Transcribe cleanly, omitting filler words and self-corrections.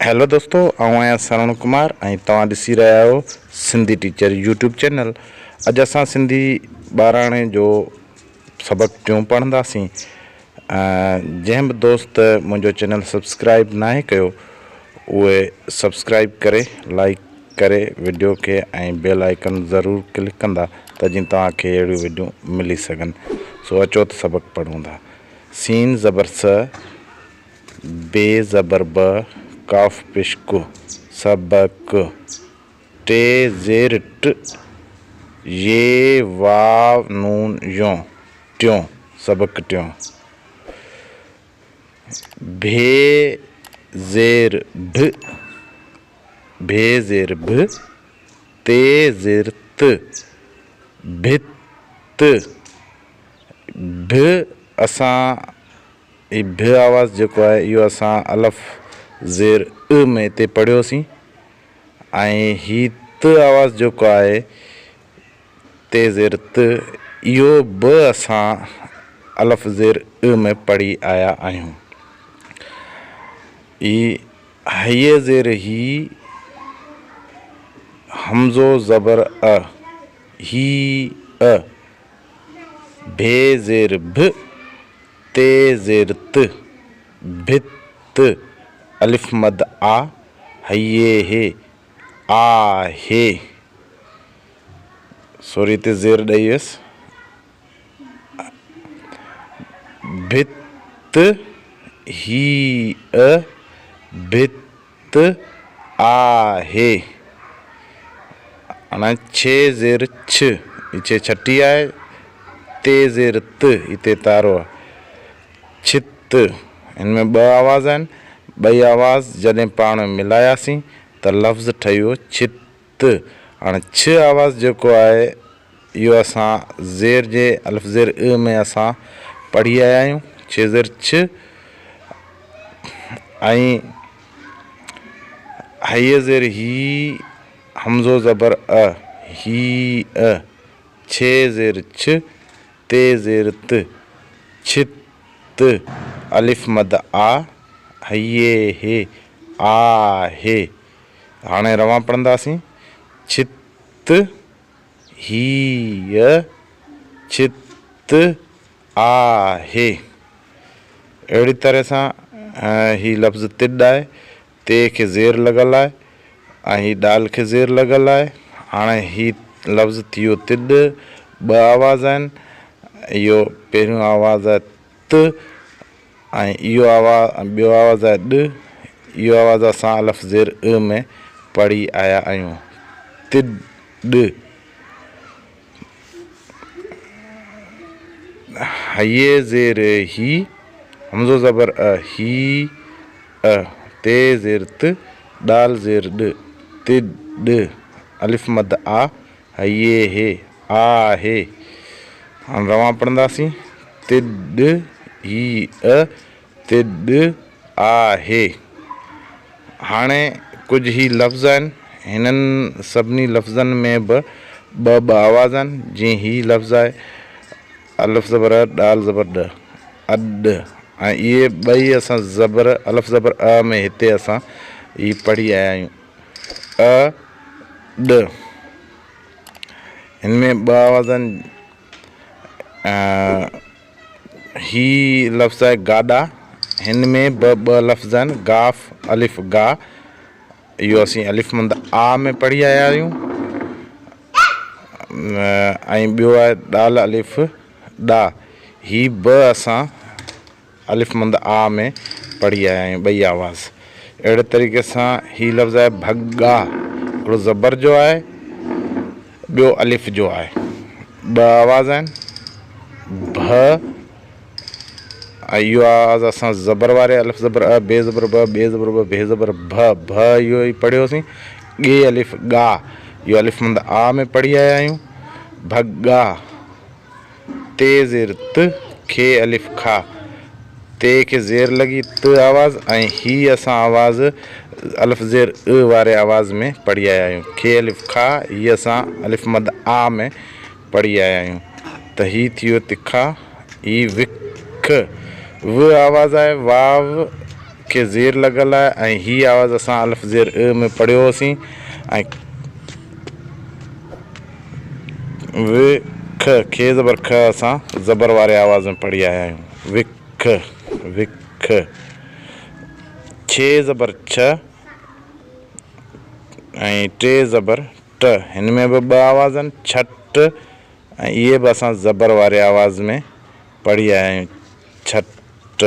Hello दोस्तों, आऊं आहियां सरवण कुमार ऐं तव्हां ॾिसी रहिया आहियो सिंधी टीचर यूट्यूब चैनल। अॼु असां सिंधी ॿाराणे जो सबक टियों पढ़ंदासीं। जंहिं बि दोस्त मुंहिंजो चैनल सब्सक्राइब नाहे कयो उहे सब्सक्राइब करे लाइक करे वीडियो खे ऐं बेल आइकन ज़रूरु क्लिक कंदा त जीअं तव्हांखे अहिड़ियूं वीडियो मिली सघनि। सो अचो त सबक पढ़ूं था। सीन ज़बर स, बे ज़बर ब, काफ पिश्क सबक, टे ज़ेर ट, ये वाव नून यों ट्यों सबक ट्यों। भे ज़ेर भ, भे ज़ेर भ, ते ज़ेर त, भित। भ असां भ आवाज़ जेको आहे इहो असां अलफ ज़ेर अ में हिते पढ़ियोसीं ऐं ही त आवाज़ जेको आहे ते ज़ेर त इहो ब असां अलफ ज़ेर अ में पढ़ी आया आहियूं। हय ज़ेर ही, हमज़ो ज़बर अ, ही अ, भे ज़ेर भ, ते ज़ेर त, भित, अलिफ मद आ, हये हे, आ हे। सॉरी ते ज़ेर ॾेई हुयसि। भित, ही अ, भित आहे। अना छे ज़ेर छ, इचे छठी आहे। ते ज़ेर त, इते तारो आहे। छित, इनमें ब आवाज़ आहिनि। ॿई आवाज़ जॾहिं पाण मिलायासीं त लफ़्ज़ ठहियो छित। हाणे छ आवाज़ जेको आहे इहो असां ज़ेर जे अलफ ज़ेर अ में असां पढ़ी आया आहियूं। छे ज़ेर छ ऐं हय ज़ेर ही, हमज़ो ज़बर अ, ही अ, छे ज़ेर छ, ते ज़ेर त, छित, अलिफ मद आ, हये हे, आ हे। हाणे रवां पढ़ंदासीं। छित, ही अ, छित आहे। अहिड़ी तरह सां ही लफ़्ज़ तिड आहे। ते खे ज़ेर लॻल आहे ऐं ही डाल खे ज़ेर लॻल आहे। हाणे ही लफ़्ज़ थियो तिड। ॿ आवाज़ आहिनि। इहो पहिरियों आवाज़ आहे त ऐं इहो ॿियो आवाज़ आहे ॾ। इहो आवाज़ असां अलफ ज़ेर अ में पढ़ी आया आहियूं। तिड। हये ज़ेर ही, हमज़ो ज़बर अ, ही अ, ते ज़ेर त, डाल ज़ेर ॾ, तिड, अलिफ मद आ, हये हे, आ हे। हाणे रवां पढ़ंदासीं। तिड, ही अ, तिड आहे। हाणे कुझु ही लफ़्ज़ आहिनि। हिननि सभिनी लफ़्ज़नि में बि ॿ आवाज़ आहिनि। जीअं ही लफ़्ज़ आहे अलफ ज़बर अ, डाल ज़बर ॾ, अॾ। ऐं इहे ॿई असां ज़बर अलफ ज़बर अ में हिते असां ही पढ़ी आया आहियूं। अ, ॾ। हिन में ॿ आवाज़ आहिनि। ही लफ़्ज़ आहे गाॾा। हिन में ॿ लफ़्ज़ आहिनि। गाफ, अलिफ गा। इहो असीं अलिफ मंद आ में पढ़ी आया आहियूं। ऐं ॿियो आहे डाल अलिफ ॾा। ही ब असां अलिफ मंद आ में पढ़ी आया आहियूं। ॿई आवाज़ अहिड़े तरीक़े सां ही लफ़्ज़ आहे भॻा। हिकिड़ो ज़बर जो आहे, ॿियो अलिफ जो आहे। ॿ आवाज़ आहिनि। भ, इहो आवाज़ असां ज़बर वारे अलफ ज़बर अ, बे ज़बर ब, बे ज़बर ब, भे ज़बर भ इहो ई पढ़ियोसीं। गे अलिफ गा, इहो अलिफ मंद आ में पढ़ी आया आहियूं। भॻा। ते ज़ेर त, खे अलिफ खा, ते खे ज़ेर लॻी त आवाज़ ऐं ही असां आवाज़ अलफ ज़ेर अ वारे आवाज़ में पढ़ी आया आहियूं। खे अलिफ खा, हीअ असां अलिफ मद आ में पढ़ी आया आहियूं। त ही थियो तिखा। ही विख। व आवाज़ आहे वाव खे ज़ेर लॻल आहे ऐं ही आवाज़ असां अलिफ ज़ेर अ में पढ़ियो होसीं ऐं विख खे ज़बर ख असां ज़बर वारे आवाज़ में पढ़ी आया आहियूं। विख विख। छे ज़बर छ ऐं टे ज़बर ट, हिन में बि ॿ आवाज़ आहिनि छट ऐं इहे बि असां ज़बर वारे आवाज़ में पढ़ी आया आहियूं छट।